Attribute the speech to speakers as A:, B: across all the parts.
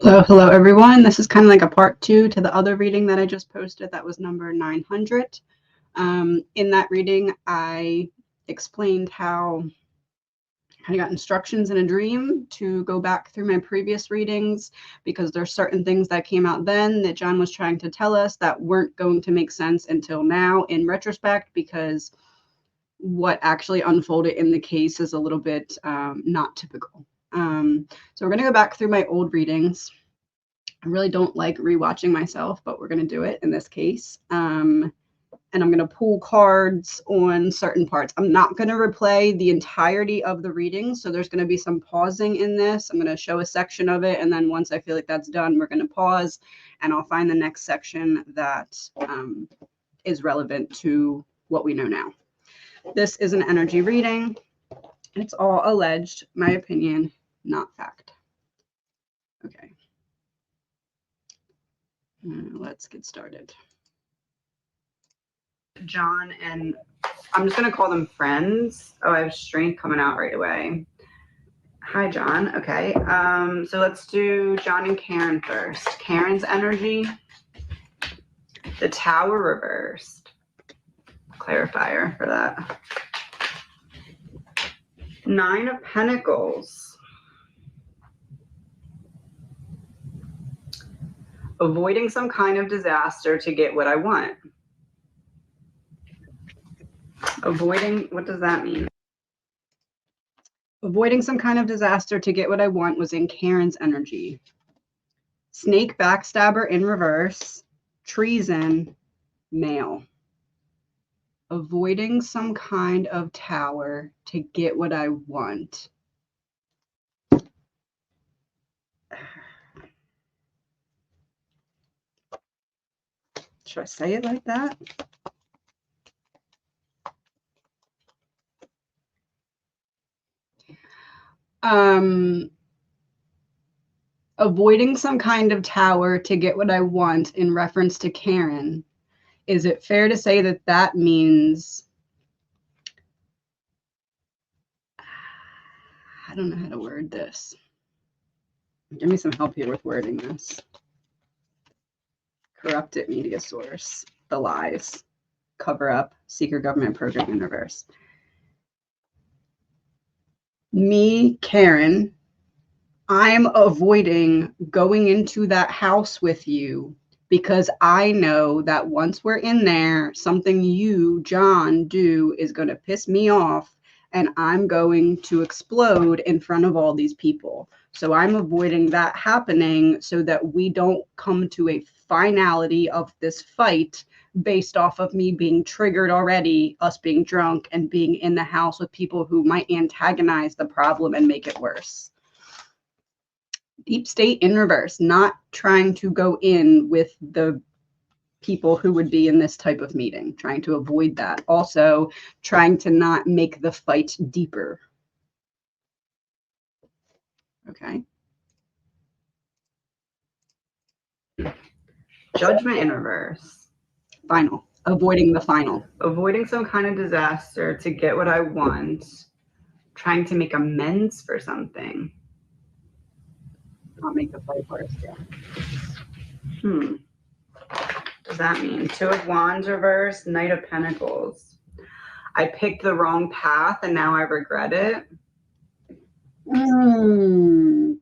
A: Hello everyone. This is kind of like a part 2 to the other reading that I just posted. That was number 900. In that reading, I explained how I got instructions in a dream to go back through my previous readings because there's certain things that came out then that John was trying to tell us that weren't going to make sense until now in retrospect, because what actually unfolded in the case is a little bit not typical. So we're going to go back through my old readings. I really don't like rewatching myself, but we're going to do it in this case. And I'm going to pull cards on certain parts. I'm not going to replay the entirety of the reading, so there's going to be some pausing in this. I'm going to show a section of it, and then once I feel like that's done, we're going to pause, and I'll find the next section that is relevant to what we know now. This is an energy reading. It's all alleged, my opinion, not fact. Okay. Let's get started. John and I'm just going to call them friends. Oh, I have strength coming out right away. Hi, John. Okay. So let's do John and Karen first. Karen's energy. The Tower reversed. Clarifier for that. 9 of Pentacles. Avoiding some kind of disaster to get what I want. Avoiding, what does that mean? Avoiding some kind of disaster to get what I want was in Karen's energy. Snake backstabber in reverse. Treason, male. Avoiding some kind of tower to get what I want. Should I say it like that? Avoiding some kind of tower to get what I want in reference to Karen. Is it fair to say that that means, I don't know how to word this. Give me some help here with wording this. Corrupted media source, the lies, cover up, secret government program in reverse. Me, Karen, I'm avoiding going into that house with you because I know that once we're in there, something you, John, do is going to piss me off, and I'm going to explode in front of all these people. So I'm avoiding that happening so that we don't come to a finality of this fight based off of me being triggered already, us being drunk, and being in the house with people who might antagonize the problem and make it worse. Deep state in reverse, not trying to go in with the people who would be in this type of meeting, trying to avoid that. Also, trying to not make the fight deeper. Okay. Judgment in reverse. Final. Avoiding the final. Avoiding some kind of disaster to get what I want. Trying to make amends for something. Not make the fight worse, yeah. What does that mean? 2 of Wands reverse, Knight of Pentacles. I picked the wrong path and now I regret it.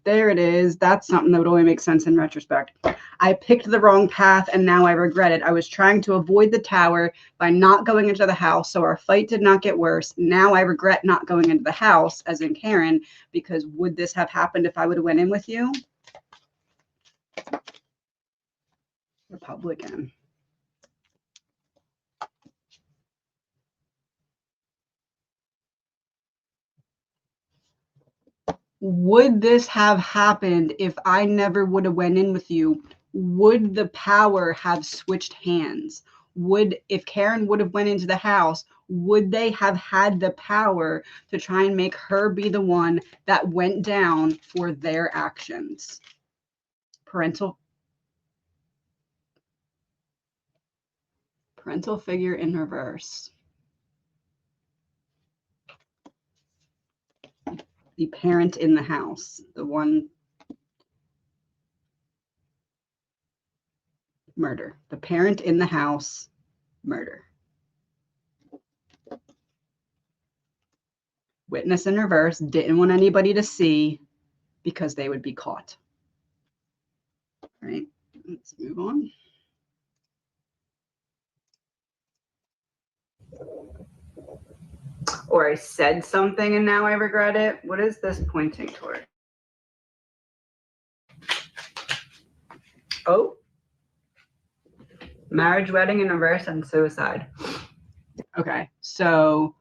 A: There it is. That's something that would only make sense in retrospect. I picked the wrong path and now I regret it. I was trying to avoid the tower by not going into the house, so our fight did not get worse. Now I regret not going into the house, as in Karen, because would this have happened if I would have went in with you? Republican. Would this have happened if I never would have went in with you? Would the power have switched hands? If Karen would have went into the house, would they have had the power to try and make her be the one that went down for their actions? Parental figure in reverse. The parent in the house, the one. murder. The parent in the house, murder. Witness in reverse, didn't want anybody to see because they would be caught. All right, let's move on. Or I said something and now I regret it. What is this pointing toward? Oh, marriage, wedding in reverse, and suicide. Okay, so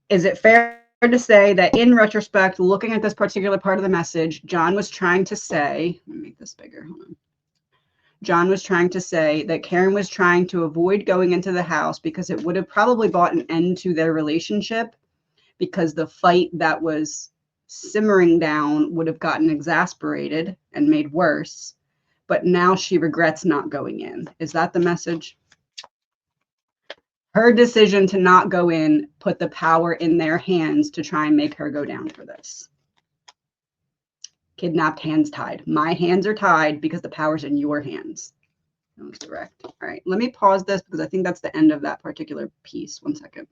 A: is it fair to say that in retrospect, looking at this particular part of the message, John was trying to say, let me make this bigger, hold on. John was trying to say that Karen was trying to avoid going into the house because it would have probably brought an end to their relationship, because the fight that was simmering down would have gotten exasperated and made worse. But now she regrets not going in. Is that the message? Her decision to not go in put the power in their hands to try and make her go down for this. Kidnapped, hands tied. My hands are tied because the power's in your hands. That was direct. All right, let me pause this because I think that's the end of that particular piece. One second.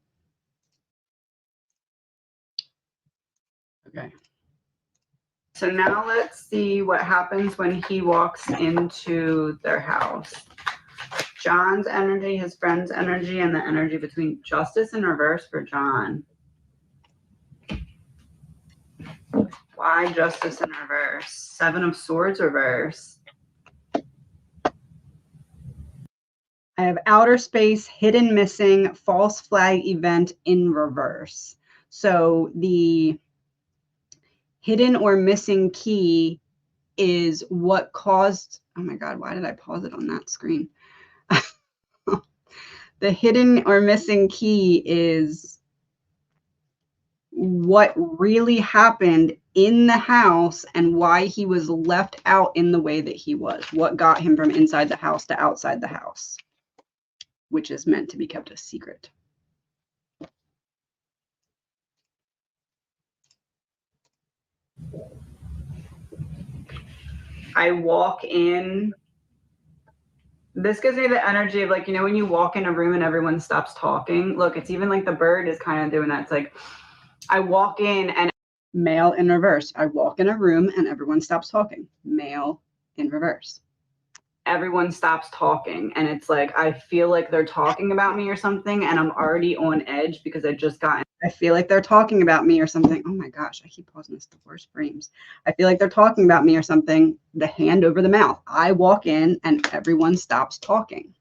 A: Okay. So now let's see what happens when he walks into their house. John's energy, his friend's energy, and the energy between justice in reverse for John. Why justice in reverse? 7 of Swords reverse. I have outer space, hidden, missing, false flag event in reverse. So the hidden or missing key is what caused, oh my God, why did I pause it on that screen? The hidden or missing key is what really happened in the house and why he was left out in the way that he was. What got him from inside the house to outside the house, which is meant to be kept a secret. I walk in. This gives me the energy of, like, you know, when you walk in a room and everyone stops talking. Look, it's even like the bird is kind of doing that. It's like I walk in and male in reverse. I walk in a room and everyone stops talking. Male in reverse. Everyone stops talking and it's like I feel like they're talking about me or something and I'm already on edge because I feel like they're talking about me or something. Oh my gosh, I keep pausing this, the worst frames. I feel like they're talking about me or something. The hand over the mouth. I walk in and everyone stops talking.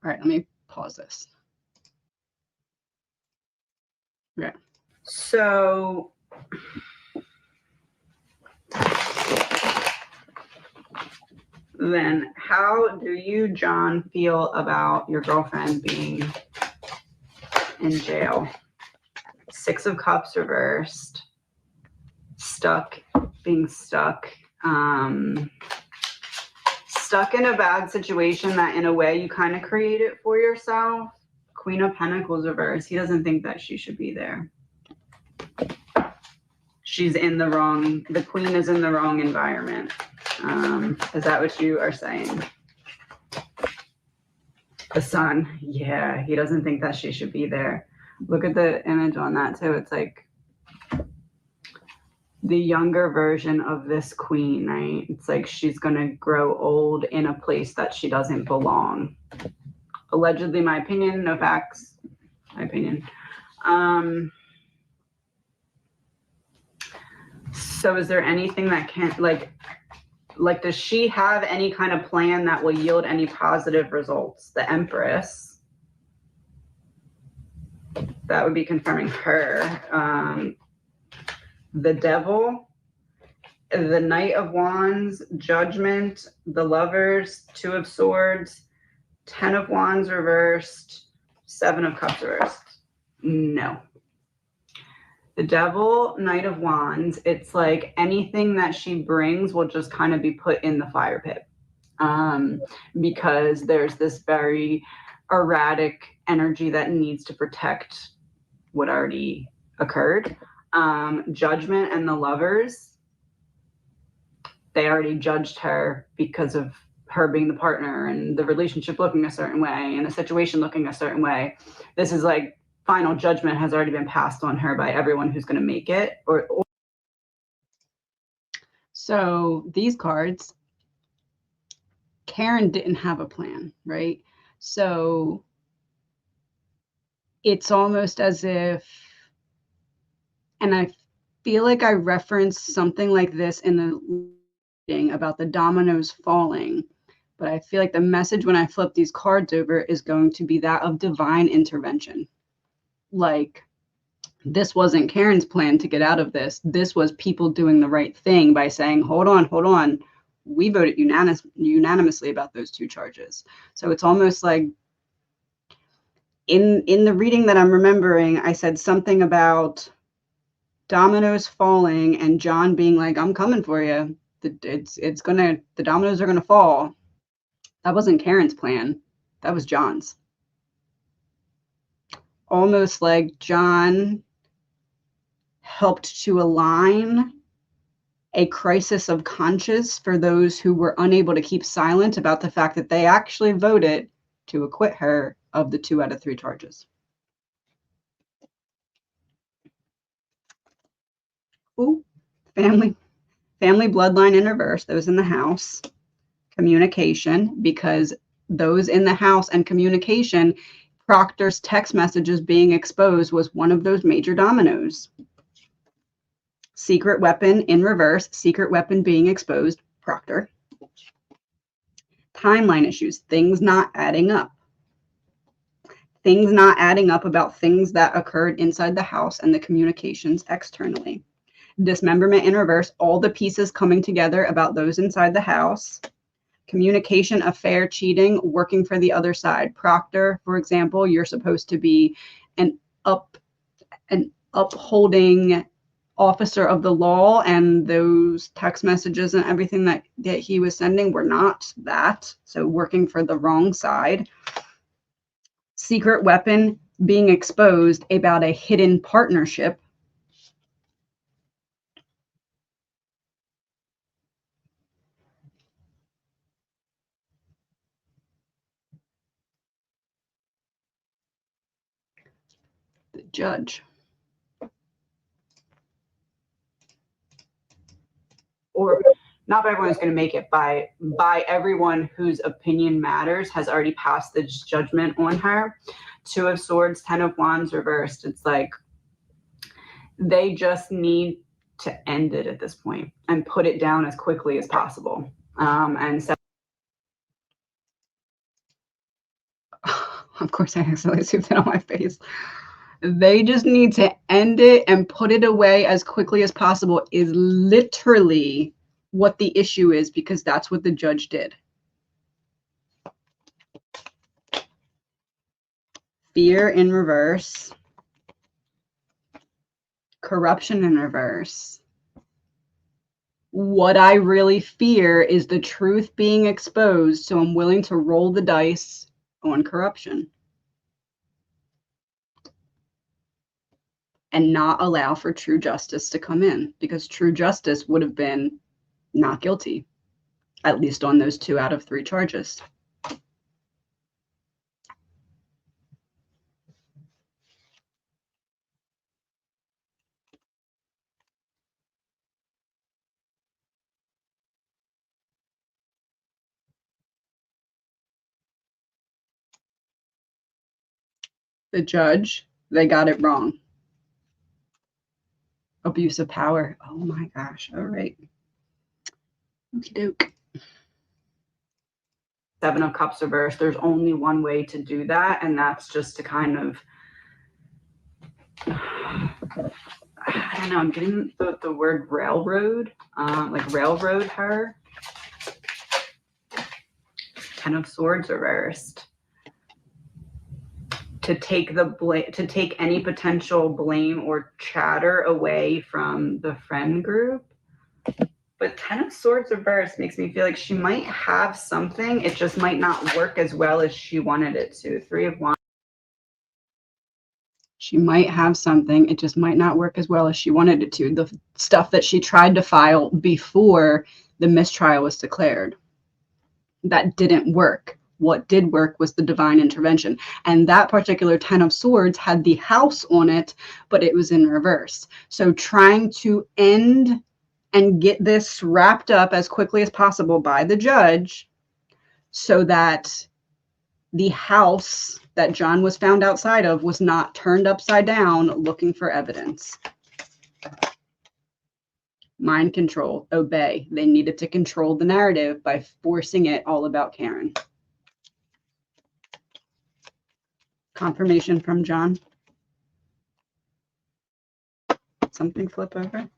A: All right, let me pause this. Okay. So then how do you, John, feel about your girlfriend being in jail? 6 of Cups reversed. Stuck, being stuck. Stuck in a bad situation that in a way you kind of created for yourself. Queen of Pentacles reversed. He doesn't think that she should be there. She's in the wrong, the queen is in the wrong environment. Is that what you are saying? The Sun, yeah, he doesn't think that she should be there. Look at the image on that too. It's like the younger version of this queen, right? It's like she's gonna grow old in a place that she doesn't belong. Allegedly, my opinion, no facts, my opinion. So is there anything that can, like, does she have any kind of plan that will yield any positive results? The Empress, that would be confirming her. The Devil, the Knight of Wands, Judgment, the Lovers, 2 of Swords, 10 of Wands reversed, 7 of Cups reversed. No. The Devil, Knight of Wands, it's like anything that she brings will just kind of be put in the fire pit. Because there's this very erratic energy that needs to protect what already occurred. Judgment and the Lovers, they already judged her because of her being the partner and the relationship looking a certain way and the situation looking a certain way. This is like final judgment has already been passed on her by everyone who's going to make it. So these cards, Karen didn't have a plan, right? So it's almost as if, and I feel like I referenced something like this in the reading about the dominoes falling, but I feel like the message when I flip these cards over is going to be that of divine intervention. Like, this wasn't Karen's plan to get out of this. This was people doing the right thing by saying, hold on. We voted unanimously about those 2 charges. So it's almost like in the reading that I'm remembering, I said something about dominoes falling and John being like, I'm coming for you. The dominoes are gonna fall. That wasn't Karen's plan. That was John's. Almost like John helped to align a crisis of conscience for those who were unable to keep silent about the fact that they actually voted to acquit her of the 2 out of 3 charges. Ooh, family bloodline in reverse, those in the house. Communication, because those in the house and communication, Proctor's text messages being exposed was one of those major dominoes. Secret weapon in reverse, secret weapon being exposed, Proctor. Timeline issues, things not adding up. Things not adding up about things that occurred inside the house and the communications externally. Dismemberment in reverse, all the pieces coming together about those inside the house. Communication, affair, cheating, working for the other side. Proctor, for example, you're supposed to be an upholding officer of the law, and those text messages and everything that he was sending were not that. So working for the wrong side. Secret weapon being exposed about a hidden partnership. The judge. Or not by everyone who's going to make it, by everyone whose opinion matters has already passed the judgment on her. 2 of Swords, 10 of Wands reversed. It's like they just need to end it at this point and put it down as quickly as possible. And so, of course, I accidentally zoomed in on my face. They just need to end it and put it away as quickly as possible is literally what the issue is, because that's what the judge did. Fear in reverse. Corruption in reverse. What I really fear is the truth being exposed, so I'm willing to roll the dice on corruption. And not allow for true justice to come in, because true justice would have been not guilty, at least on those 2 out of 3 charges. The judge, they got it wrong. Abuse of power. Oh my gosh. All right. Okie doke. 7 of Cups reversed. There's only one way to do that, and that's just to kind of, I don't know, I'm getting the word railroad, like railroad her. 10 of Swords reversed. To take any potential blame or chatter away from the friend group. But 10 of Swords reversed makes me feel like she might have something. It just might not work as well as she wanted it to. 3 of Wands. She might have something. It just might not work as well as she wanted it to. The stuff that she tried to file before the mistrial was declared. That didn't work. What did work was the divine intervention. And that particular 10 of swords had the house on it, but it was in reverse. So trying to end and get this wrapped up as quickly as possible by the judge so that the house that John was found outside of was not turned upside down looking for evidence. Mind control, obey. They needed to control the narrative by forcing it all about Karen. Confirmation from John. Something flip over.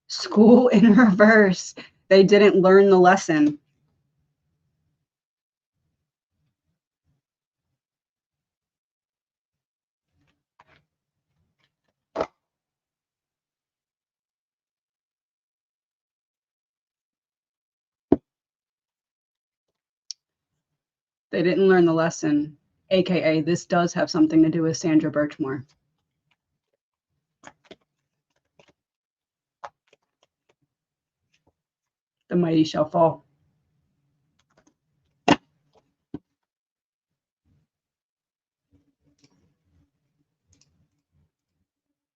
A: School in reverse. They didn't learn the lesson. They didn't learn the lesson. AKA, this does have something to do with Sandra Birchmore. The mighty shall fall.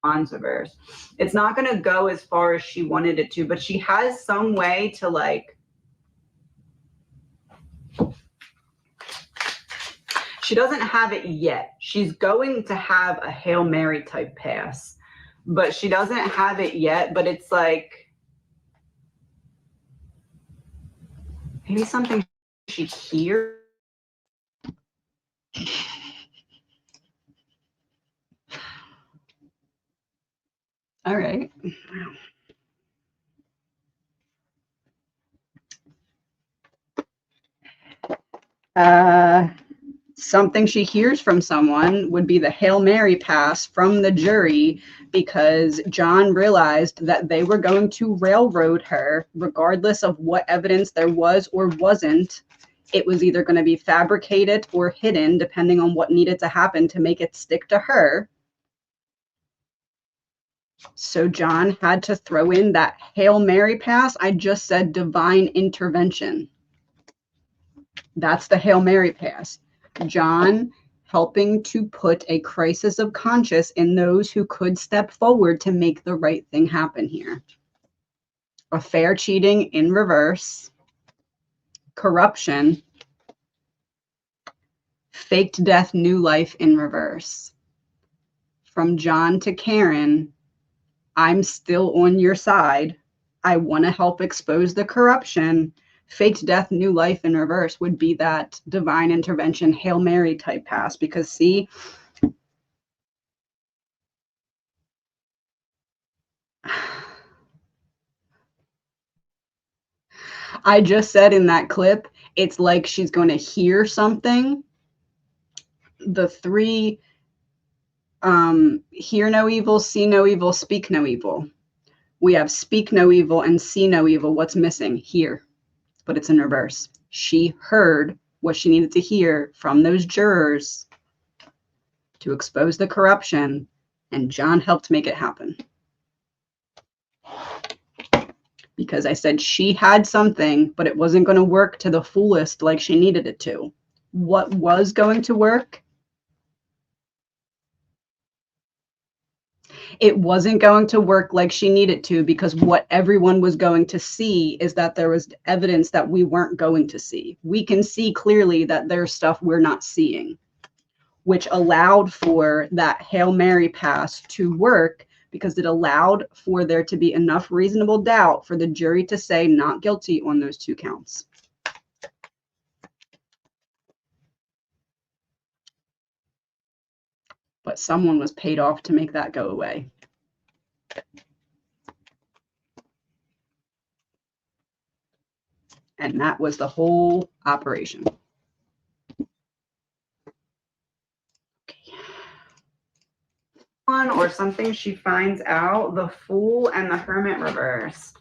A: Reverse. It's not going to go as far as she wanted it to, but she has some way to like. She doesn't have it yet. She's going to have a Hail Mary type pass, but she doesn't have it yet. But it's like maybe something she hears. All right. Something she hears from someone would be the Hail Mary pass from the jury, because John realized that they were going to railroad her regardless of what evidence there was or wasn't. It was either going to be fabricated or hidden, depending on what needed to happen to make it stick to her. So John had to throw in that Hail Mary pass. I just said divine intervention. That's the Hail Mary pass. John helping to put a crisis of conscience in those who could step forward to make the right thing happen here. Affair cheating in reverse. Corruption. Faked death, new life in reverse. From John to Karen, I'm still on your side. I want to help expose the corruption. Faked death, new life in reverse would be that divine intervention, Hail Mary type pass. Because see, I just said in that clip, it's like she's going to hear something. The three, hear no evil, see no evil, speak no evil. We have speak no evil and see no evil. What's missing? Hear. But it's in reverse. She heard what she needed to hear from those jurors to expose the corruption, and John helped make it happen. Because I said she had something, but it wasn't going to work to the fullest like she needed it to. What was going to work? It wasn't going to work like she needed to, because what everyone was going to see is that there was evidence that we weren't going to see. We can see clearly that there's stuff we're not seeing, which allowed for that Hail Mary pass to work, because it allowed for there to be enough reasonable doubt for the jury to say not guilty on those 2 counts. But someone was paid off to make that go away. And that was the whole operation. Okay. Or something she finds out, the Fool and the Hermit reversed.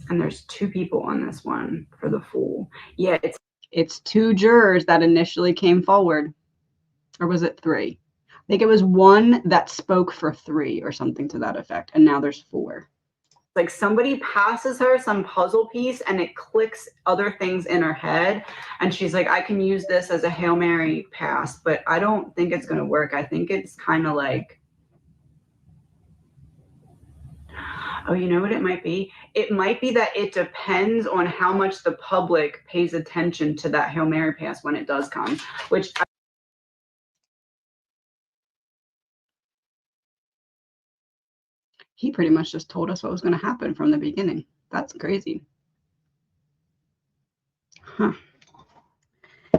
A: And there's 2 people on this one for the Fool. Yeah, it's 2 jurors that initially came forward. Or was it 3? I think it was 1 that spoke for 3 or something to that effect. And now there's 4. Like somebody passes her some puzzle piece and it clicks other things in her head. And she's like, I can use this as a Hail Mary pass, but I don't think it's going to work. I think it's kind of like, oh, you know what it might be? It might be that it depends on how much the public pays attention to that Hail Mary pass when it does come, which he pretty much just told us what was going to happen from the beginning. That's crazy. Huh.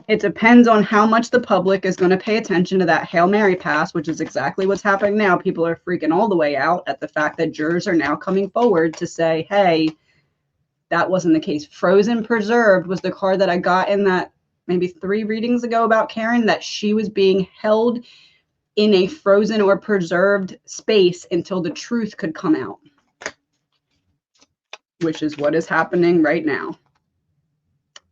A: It depends on how much the public is going to pay attention to that Hail Mary pass, which is exactly what's happening now. People are freaking all the way out at the fact that jurors are now coming forward to say, hey, that wasn't the case. Frozen preserved was the card that I got in that maybe 3 readings ago about Karen, that she was being held in a frozen or preserved space until the truth could come out, which is what is happening right now.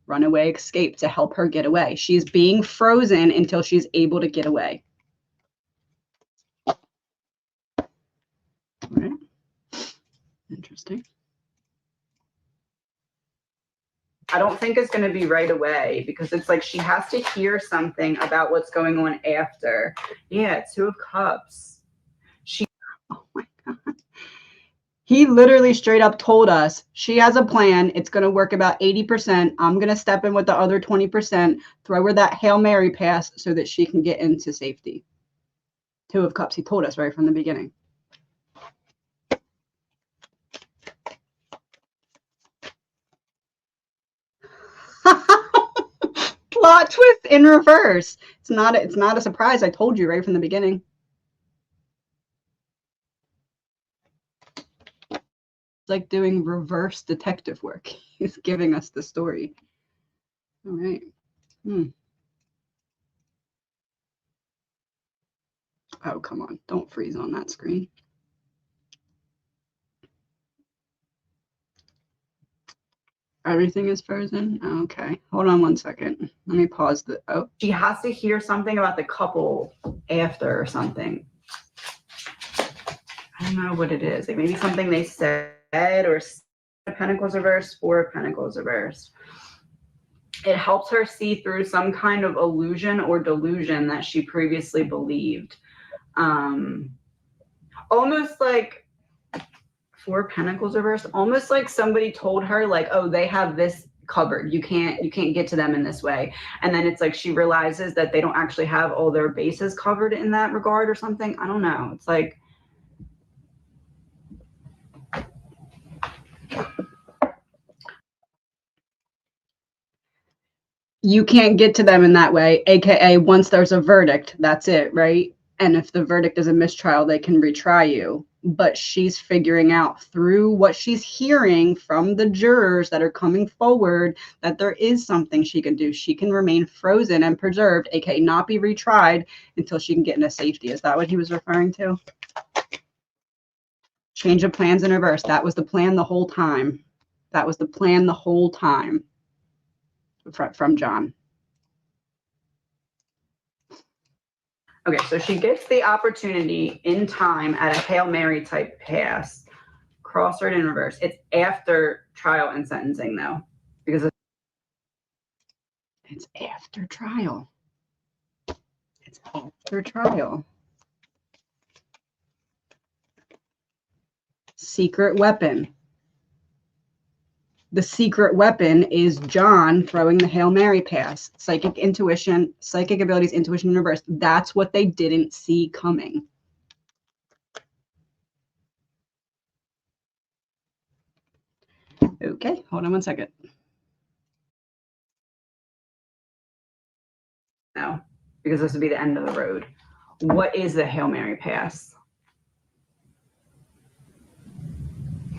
A: Runaway escape to help her get away. She's being frozen until she's able to get away. All right. Interesting. I don't think it's going to be right away because it's like she has to hear something about what's going on after. Yeah, 2 of Cups. Oh my God. He literally straight up told us she has a plan. It's going to work about 80%. I'm going to step in with the other 20%, throw her that Hail Mary pass so that she can get into safety. 2 of Cups. He told us right from the beginning. Plot twist in reverse. It's not a surprise. I told you right from the beginning. Like doing reverse detective work. He's giving us the story. All right. Oh, come on. Don't freeze on that screen. Everything is frozen? Okay. Hold on one second. Let me pause the... Oh. She has to hear something about the couple after or something. I don't know what it is. Like maybe something they said, or Pentacles reversed, 4 of Pentacles reversed. It helps her see through some kind of illusion or delusion that she previously believed. Almost like 4 Pentacles reversed, almost like somebody told her like, oh, they have this covered. You can't get to them in this way. And then it's like she realizes that they don't actually have all their bases covered in that regard or something. I don't know. It's like, you can't get to them in that way, aka once there's a verdict, that's it, right? And if the verdict is a mistrial, they can retry you. But she's figuring out through what she's hearing from the jurors that are coming forward that there is something she can do. She can remain frozen and preserved, aka not be retried until she can get into safety. Is that what he was referring to? Change of plans in reverse. That was the plan the whole time. That was the plan the whole time from John. Okay, so she gets the opportunity in time at a Hail Mary type pass. Crossword in reverse. It's after trial and sentencing, though, because it's after trial. It's after trial. Secret weapon. The secret weapon is John throwing the Hail Mary pass. Psychic intuition, psychic abilities, intuition in reverse. That's what they didn't see coming. Okay, hold on one second. No, because this would be the end of the road. What is the Hail Mary pass?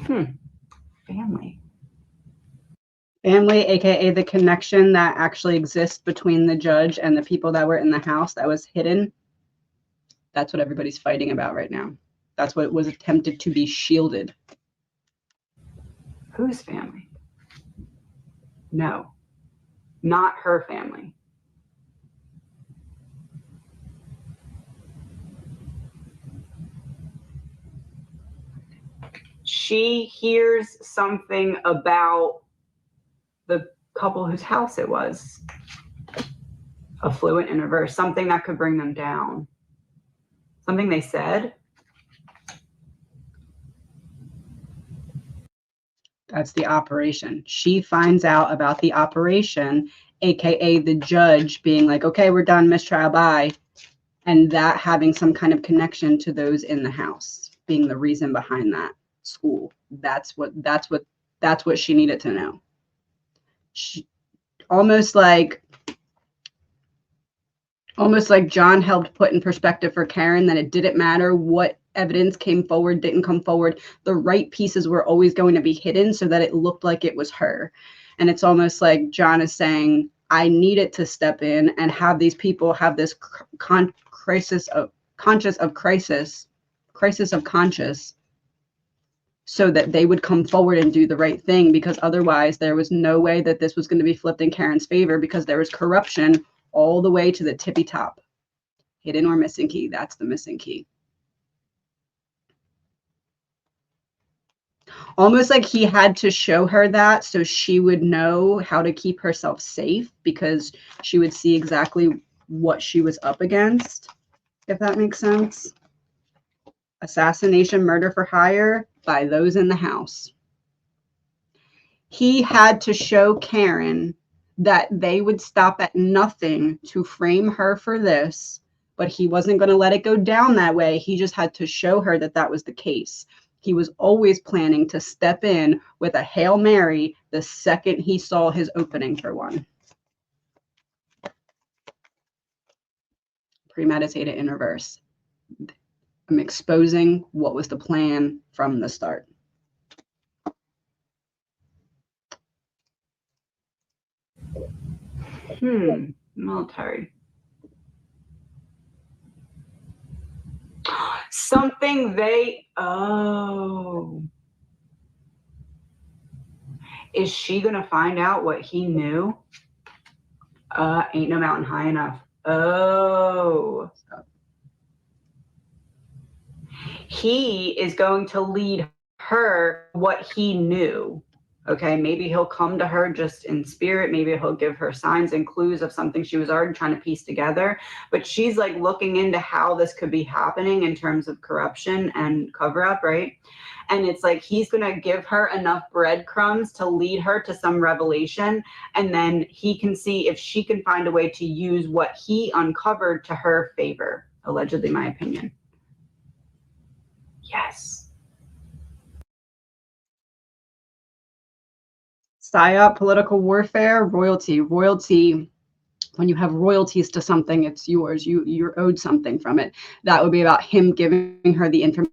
A: Family. Family, aka the connection that actually exists between the judge and the people that were in the house that was hidden. That's what everybody's fighting about right now. That's what was attempted to be shielded. Whose family? No, not her family.
B: she hears something about the couple whose house it was. Affluent in reverse, something that could bring them down. Something they said.
A: That's the operation. She finds out about the operation, aka the judge being like, okay, we're done, mistrial, bye. And that having some kind of connection to those in the house being the reason behind that school. That's what she needed to know. She, almost like John helped put in perspective for Karen that it didn't matter what evidence came forward, didn't come forward. The right pieces were always going to be hidden so that it looked like it was her. And it's almost like John is saying, I needed to step in and have these people have this crisis of conscious, so that they would come forward and do the right thing, because otherwise there was no way that this was going to be flipped in Karen's favor, because there was corruption all the way to the tippy top. Hidden or missing key. That's the missing key. Almost like he had to show her that so she would know how to keep herself safe, because she would see exactly what she was up against, if that makes sense. Assassination, murder for hire by those in the house. He had to show Karen that they would stop at nothing to frame her for this, but he wasn't going to let it go down that way. He just had to show her that that was the case. He was always planning to step in with a Hail Mary the second he saw his opening for one. Premeditated in reverse. I'm exposing what was the plan from the start.
B: Military. Something they, is she gonna find out what he knew? Ain't no mountain high enough. Oh. He is going to lead her what he knew. Okay, maybe he'll come to her just in spirit. Maybe he'll give her signs and clues of something she was already trying to piece together. But she's like looking into how this could be happening in terms of corruption and cover up, right? And it's like he's going to give her enough breadcrumbs to lead her to some revelation. And then he can see if she can find a way to use what he uncovered to her favor. Allegedly, my opinion. Yes.
A: PSYOP, political warfare, royalty. Royalty, when you have royalties to something, it's yours. You're owed something from it. That would be about him giving her the information.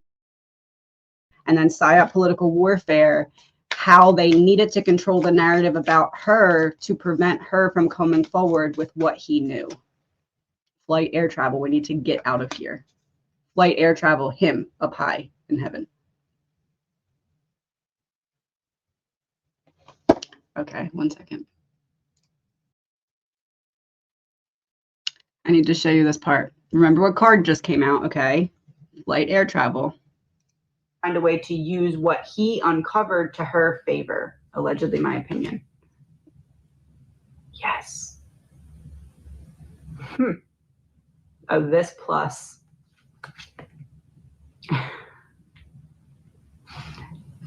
A: And then PSYOP, political warfare, how they needed to control the narrative about her to prevent her from coming forward with what he knew. Flight, air travel, we need to get out of here. Flight, air travel, him up high in heaven. Okay, 1 second. I need to show you this part. Remember what card just came out, okay? Flight, air travel.
B: Find a way to use what he uncovered to her favor. Allegedly, my opinion. Yes. Of this plus.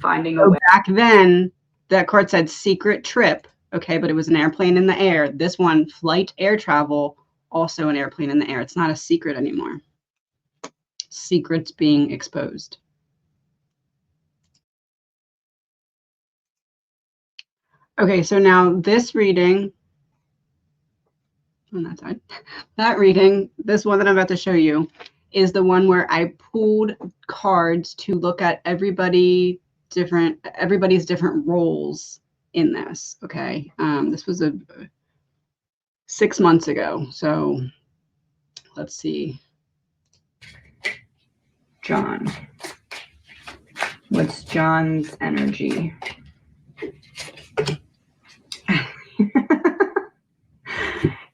B: Finding a way.
A: Back then, that card said secret trip, okay, but it was an airplane in the air. This one, flight, air travel, also an airplane in the air. It's not a secret anymore. Secrets being exposed. Okay, so now this reading, on that side, that reading, this one that I'm about to show you, is the one where I pulled cards to look at everybody's different roles in this. Okay, this was 6 months ago. So let's see. John. What's John's energy?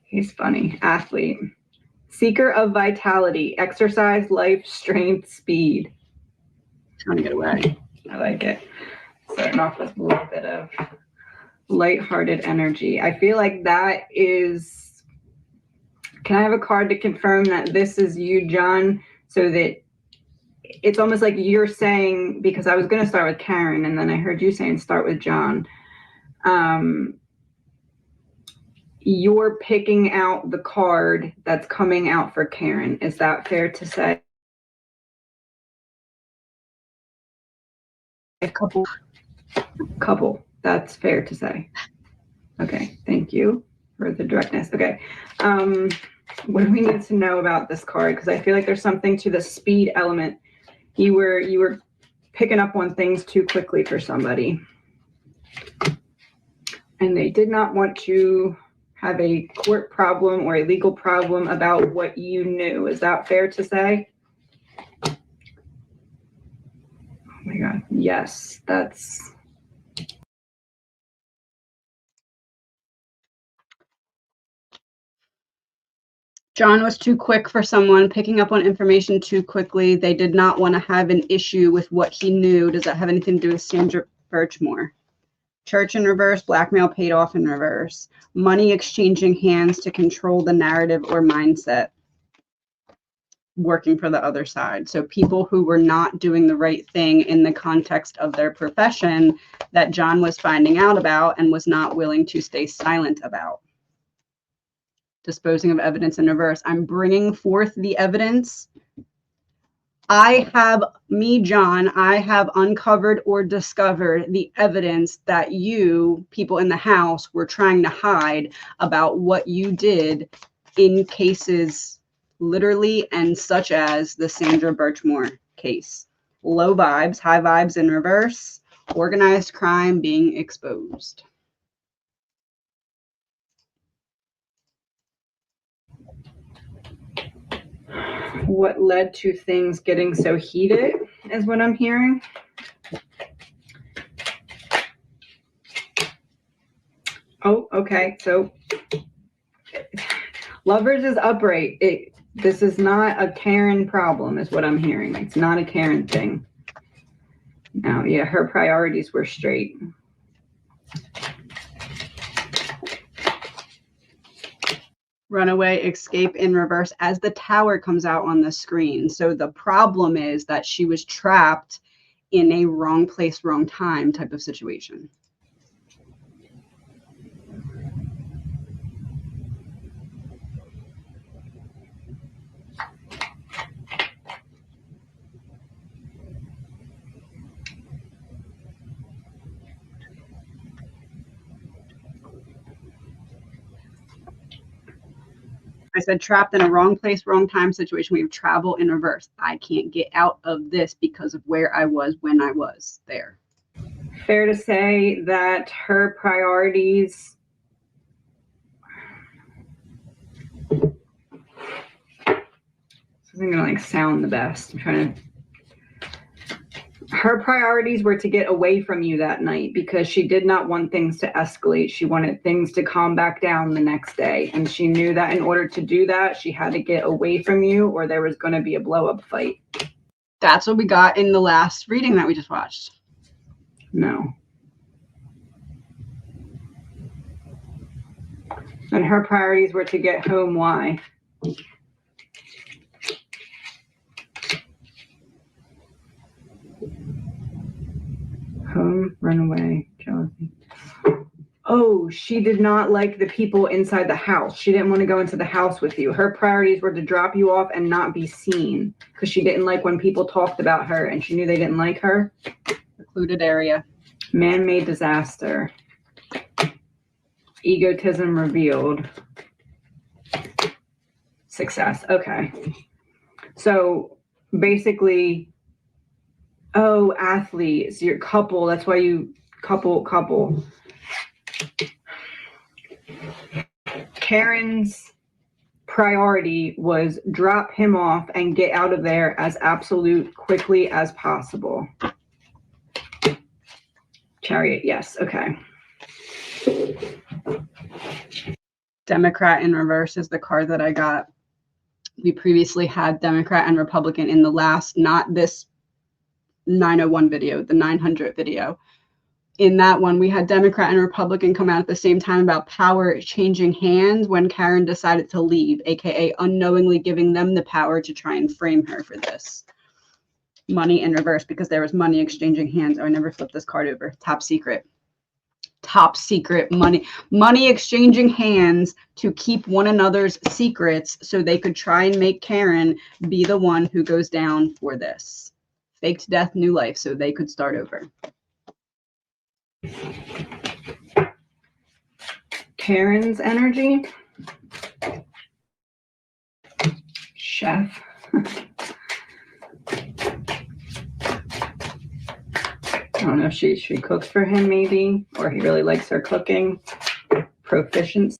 A: He's funny. Athlete. Seeker of vitality. Exercise, life, strength, speed. Trying to get away.
B: I like it. Starting off with a little bit of lighthearted energy. I feel like that is, can I have a card to confirm that this is you, John? So that it's almost like you're saying, because I was going to start with Karen and then I heard you saying start with John. You're picking out the card that's coming out for Karen. Is that fair to say? A couple. That's fair to say. Okay, thank you for the directness. Okay. What do we need to know about this card? Because I feel like there's something to the speed element. You were picking up on things too quickly for somebody. And they did not want to have a court problem or a legal problem about what you knew. Is that fair to say? Oh my God. Yes, that's.
A: John was too quick for someone, picking up on information too quickly. They did not want to have an issue with what he knew. Does that have anything to do with Sandra Birchmore? Church in reverse, blackmail paid off in reverse. Money exchanging hands to control the narrative or mindset. Working for the other side. So people who were not doing the right thing in the context of their profession that John was finding out about and was not willing to stay silent about. Disposing of evidence in reverse. I'm bringing forth the evidence. I have uncovered or discovered the evidence that you, people in the house, were trying to hide about what you did in cases literally and such as the Sandra Birchmore case. Low vibes, high vibes in reverse, organized crime being exposed.
B: What led to things getting so heated is what I'm hearing. Oh, okay. So Lovers is upright. This is not a Karen problem is what I'm hearing. It's not a Karen thing. Now, yeah, her priorities were straight.
A: Runaway, escape in reverse as the tower comes out on the screen. So the problem is that she was trapped in a wrong place, wrong time type of situation. I said trapped in a wrong place, wrong time situation. We have travel in reverse. I can't get out of this because of where I was when I was there.
B: Fair to say that her priorities. This isn't gonna like sound the best. I'm trying to. Her priorities were to get away from you that night because she did not want things to escalate. She wanted things to calm back down the next day. And she knew that in order to do that, she had to get away from you or there was going to be a blow-up fight.
A: That's what we got in the last reading that we just watched.
B: No. And her priorities were to get home. Why? Home, runaway, jealousy. Oh, she did not like the people inside the house. She didn't want to go into the house with you. Her priorities were to drop you off and not be seen because she didn't like when people talked about her and she knew they didn't like her.
A: Secluded area.
B: Man-made disaster. Egotism revealed. Success. Okay. So basically, oh, athletes, your couple. That's why you couple. Karen's priority was drop him off and get out of there as absolute quickly as possible. Chariot, yes. Okay.
A: Democrat in reverse is the card that I got. We previously had Democrat and Republican in the last, not this 901 video, the 900 video. In that one, we had Democrat and Republican come out at the same time about power changing hands when Karen decided to leave, aka unknowingly giving them the power to try and frame her for this. Money in reverse, because there was money exchanging hands. Oh, I never flipped this card over. Top secret. Top secret money exchanging hands to keep one another's secrets so they could try and make Karen be the one who goes down for this. Faked death, new life, so they could start over.
B: Karen's energy. Chef. I don't know if she cooks for him, maybe, or he really likes her cooking. Proficiency.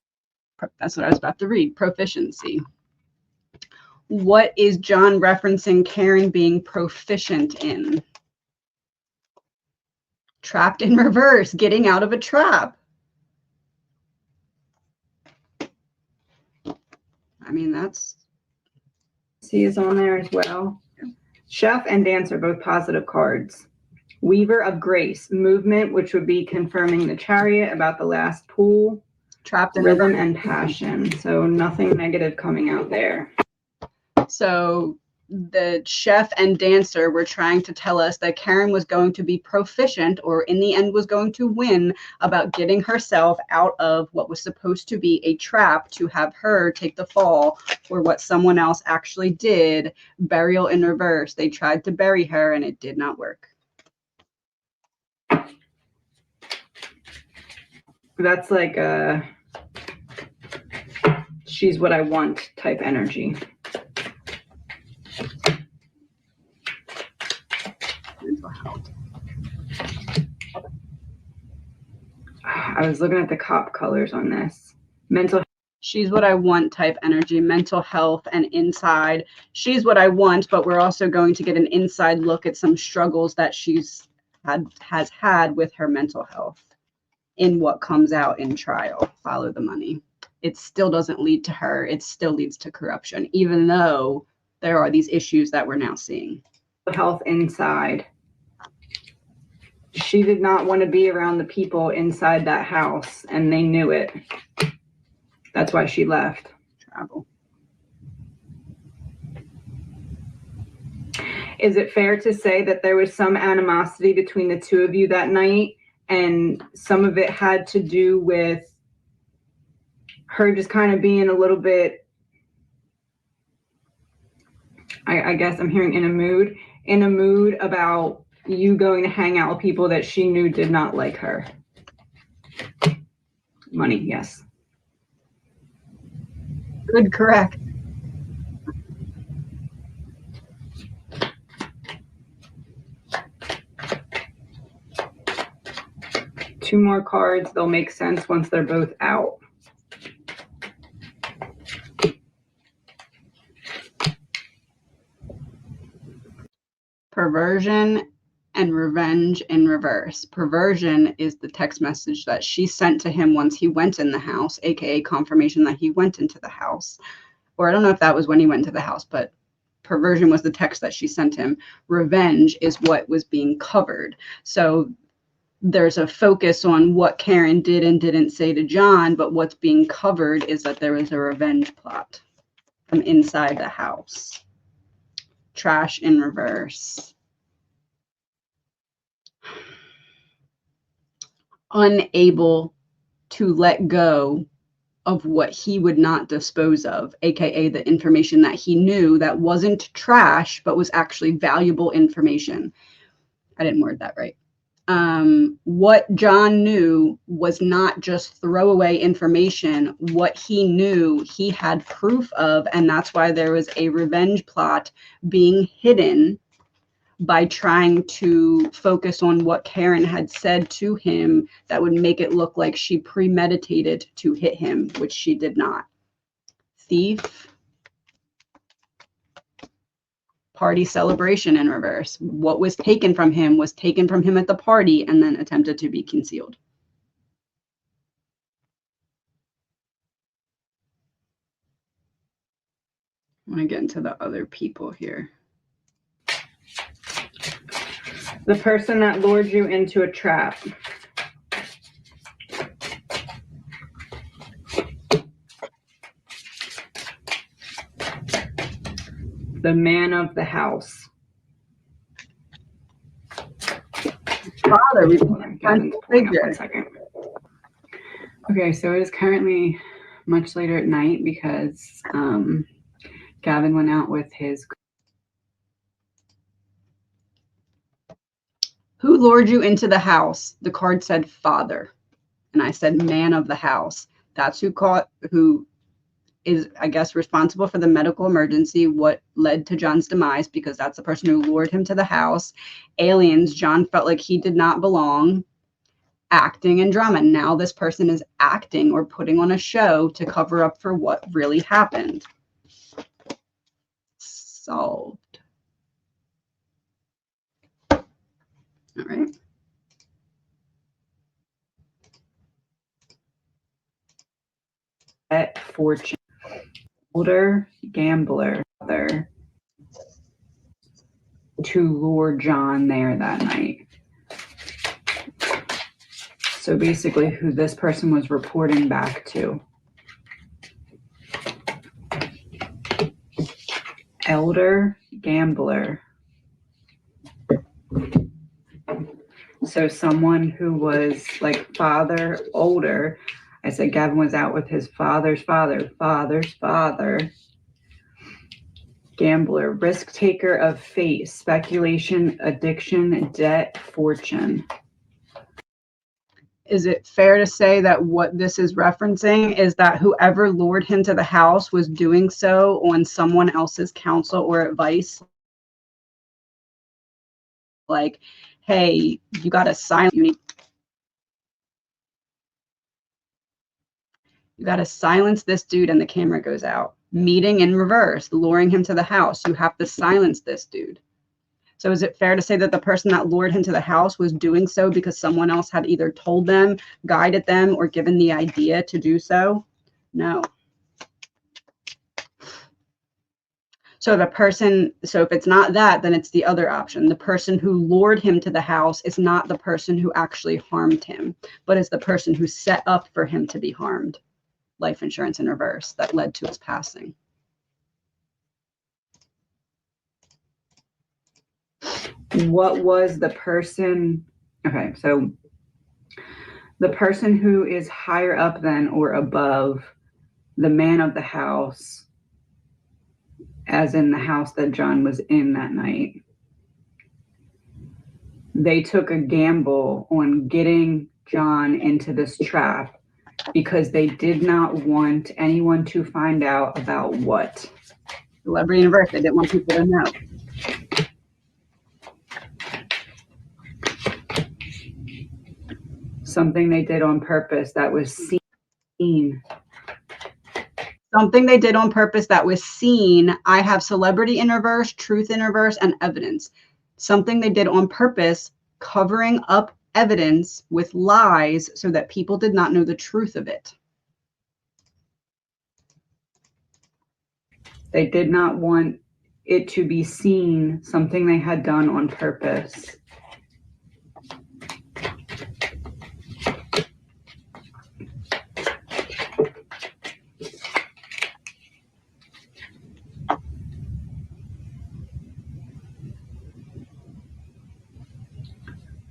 A: That's what I was about to read. Proficiency. What is John referencing Karen being proficient in? Trapped in reverse, getting out of a trap. I mean, that's...
B: C is on there as well. Chef and dance are both positive cards. Weaver of grace, movement, which would be confirming the chariot about the last pool.
A: Trapped in
B: rhythm
A: reverse.
B: And passion. So nothing negative coming out there.
A: So the chef and dancer were trying to tell us that Karen was going to be proficient, or in the end was going to win, about getting herself out of what was supposed to be a trap to have her take the fall for what someone else actually did. Burial in reverse. They tried to bury her and it did not work.
B: That's like a she's what I want type energy.
A: Mental health.
B: I was looking at the cop colors on this. Mental.
A: She's what I want type energy, mental health and inside. She's what I want, but we're also going to get an inside look at some struggles that has had with her mental health in what comes out in trial. Follow the money. It still doesn't lead to her. It still leads to corruption, even though there are these issues that we're now seeing.
B: Health inside. She did not want to be around the people inside that house, and they knew it. That's why she left.
A: Travel.
B: Is it fair to say that there was some animosity between the two of you that night, and some of it had to do with her just kind of being a little bit, I guess I'm hearing in a mood about you going to hang out with people that she knew did not like her? Money, yes.
A: Good, correct.
B: Two more cards. They'll make sense once they're both out.
A: Perversion and revenge in reverse. Perversion is the text message that she sent to him once he went in the house, aka confirmation that he went into the house. Or I don't know if that was when he went to the house, but perversion was the text that she sent him. Revenge is what was being covered. So there's a focus on what Karen did and didn't say to John, but what's being covered is that there was a revenge plot from inside the house. Trash in reverse. Unable to let go of what he would not dispose of, aka the information that he knew that wasn't trash, but was actually valuable information. I didn't word that right. What John knew was not just throwaway information. What he knew, he had proof of, and that's why there was a revenge plot being hidden by trying to focus on what Karen had said to him that would make it look like she premeditated to hit him, which she did not. Thief. Party celebration in reverse. What was taken from him was taken from him at the party and then attempted to be concealed. I want to get into the other people here.
B: The person that lured you into a trap. The man of the house.
A: Father, we
B: Gavin's pulling up 1 second. Okay, so it is currently much later at night because Gavin went out with his.
A: Who lured you into the house? The card said father. And I said man of the house. That's who is, I guess, responsible for the medical emergency, what led to John's demise, because that's the person who lured him to the house. Aliens, John felt like he did not belong. Acting and drama. Now this person is acting or putting on a show to cover up for what really happened. Solved. All right.
B: At fortune. Older gambler to lure John there that night. So basically who this person was reporting back to. Elder gambler. So someone who was like father, older. I said Gavin was out with his father's father. Gambler, risk taker of fate, speculation, addiction, debt, fortune.
A: Is it fair to say that what this is referencing is that whoever lured him to the house was doing so on someone else's counsel or advice? Like, hey, you got to silence. You got to silence this dude, and the camera goes out. Meeting in reverse, luring him to the house. You have to silence this dude. So is it fair to say that the person that lured him to the house was doing so because someone else had either told them, guided them, or given the idea to do so? No. So if it's not that, then it's the other option. The person who lured him to the house is not the person who actually harmed him, but is the person who set up for him to be harmed. Life insurance in reverse that led to his passing.
B: What was the person? Okay, so the person who is higher up than or above the man of the house, as in the house that John was in that night, they took a gamble on getting John into this trap because they did not want anyone to find out about what?
A: Celebrity in reverse. They didn't want people to know.
B: Something they did on purpose that was seen.
A: Something they did on purpose that was seen. I have celebrity in reverse, truth in reverse, and evidence. Something they did on purpose, covering up evidence with lies so that people did not know the truth of it.
B: They did not want it to be seen, something they had done on purpose.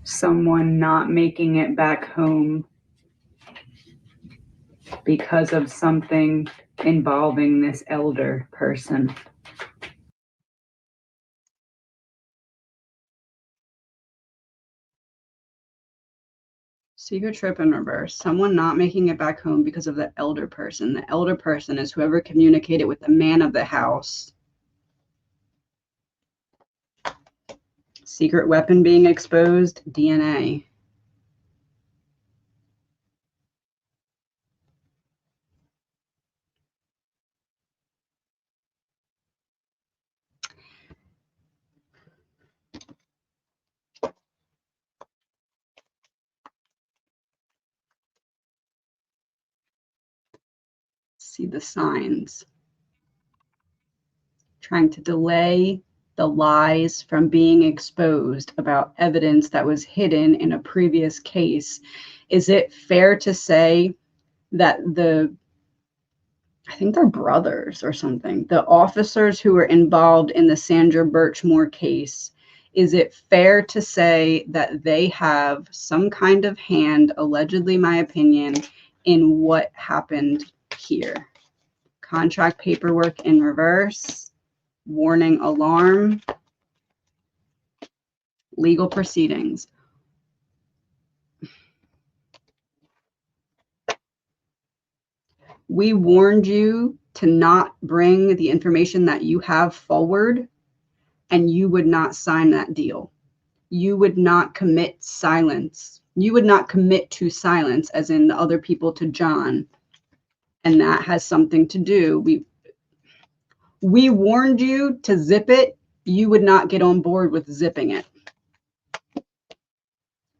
B: Someone not making it back home because of something involving this elder person.
A: Secret trip in reverse. Someone not making it back home because of the elder person. The elder person is whoever communicated with the man of the house. Secret weapon being exposed. DNA. See the signs. Trying to delay the lies from being exposed about evidence that was hidden in a previous case, is it fair to say that I think they're brothers or something, the officers who were involved in the Sandra Birchmore case, is it fair to say that they have some kind of hand, allegedly my opinion, in what happened here? Contract paperwork in reverse, warning alarm, legal proceedings. We warned you to not bring the information that you have forward, and you would not sign that deal. You would not commit silence. You would not commit to silence, as in the other people to John. And that has something to do. We warned you to zip it. You would not get on board with zipping it.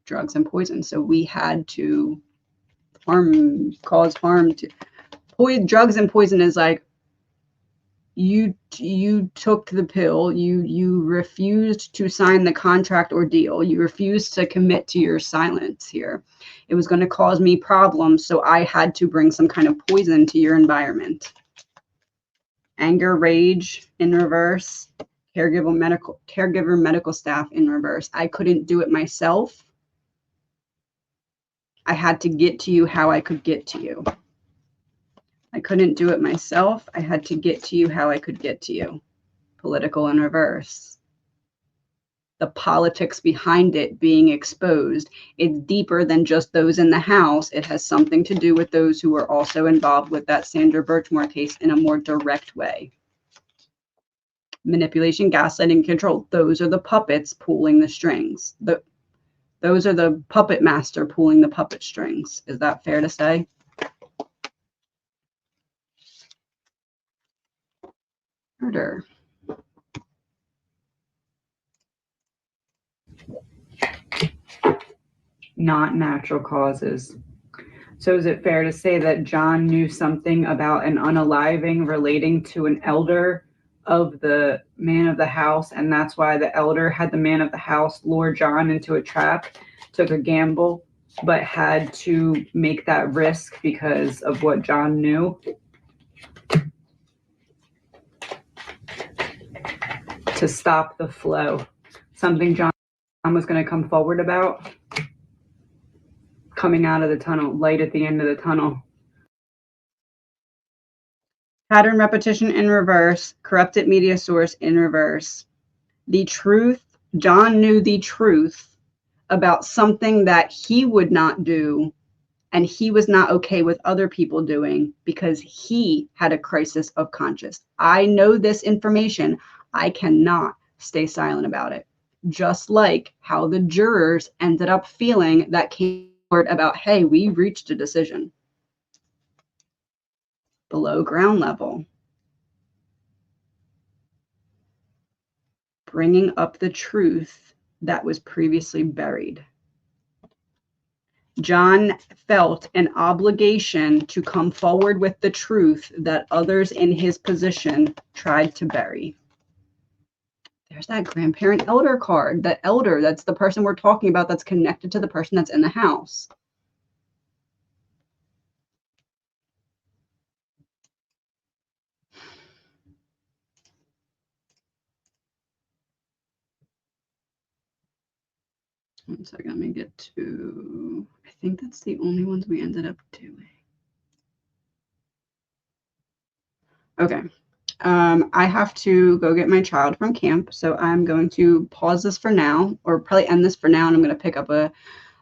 A: Drugs and poison. So we had to cause harm to drugs and poison is like you took the pill, you refused to sign the contract or deal, you refused to commit to your silence here. It was going to cause me problems, so I had to bring some kind of poison to your environment. Anger, rage in reverse, caregiver medical staff in reverse. I couldn't do it myself. I had to get to you how I could get to you. I couldn't do it myself. I had to get to you how I could get to you. Political in reverse. The politics behind it being exposed. It's deeper than just those in the house. It has something to do with those who were also involved with that Sandra Birchmore case in a more direct way. Manipulation, gaslighting, control. Those are the puppets pulling the strings. Those are the puppet master pulling the puppet strings. Is that fair to say? Murder.
B: Not natural causes. So is it fair to say that John knew something about an unaliving relating to an elder of the man of the house, and that's why the elder had the man of the house lure John into a trap, took a gamble, but had to make that risk because of what John knew? To stop the flow. Something John was going to come forward about. Coming out of the tunnel, light at the end of the tunnel.
A: Pattern repetition in reverse, corrupted media source in reverse. The truth, John knew the truth about something that he would not do, and he was not okay with other people doing because he had a crisis of conscience. I know this information. I cannot stay silent about it. Just like how the jurors ended up feeling that came forward about, hey, we reached a decision. Below ground level. Bringing up the truth that was previously buried. John felt an obligation to come forward with the truth that others in his position tried to bury. There's that grandparent elder card. That elder, that's the person we're talking about that's connected to the person that's in the house. One second, let me get to, I think that's the only ones we ended up doing. Okay. I have to go get my child from camp, so I'm going to pause this for now, or probably end this for now, and I'm going to pick up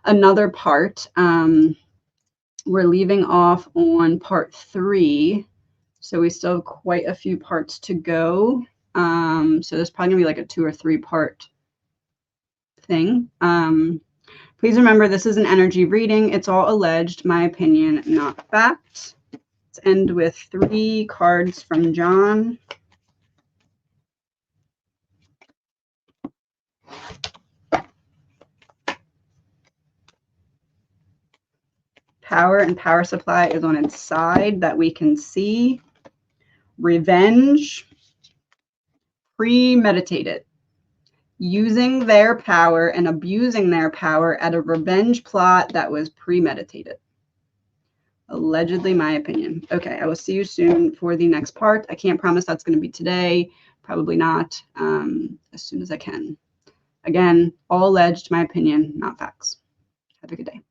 A: another part. We're leaving off on part 3, so we still have quite a few parts to go. So there's probably going to be like a 2 or 3 part thing. Please remember, this is an energy reading. It's all alleged, my opinion, not fact. Let's end with 3 cards from John. Power and power supply is on its side that we can see. Revenge, premeditated, using their power and abusing their power at a revenge plot that was premeditated. Allegedly, my opinion. Okay, I will see you soon for the next part. I can't promise that's going to be today. Probably not. As soon as I can. Again, all alleged, my opinion, not facts. Have a good day.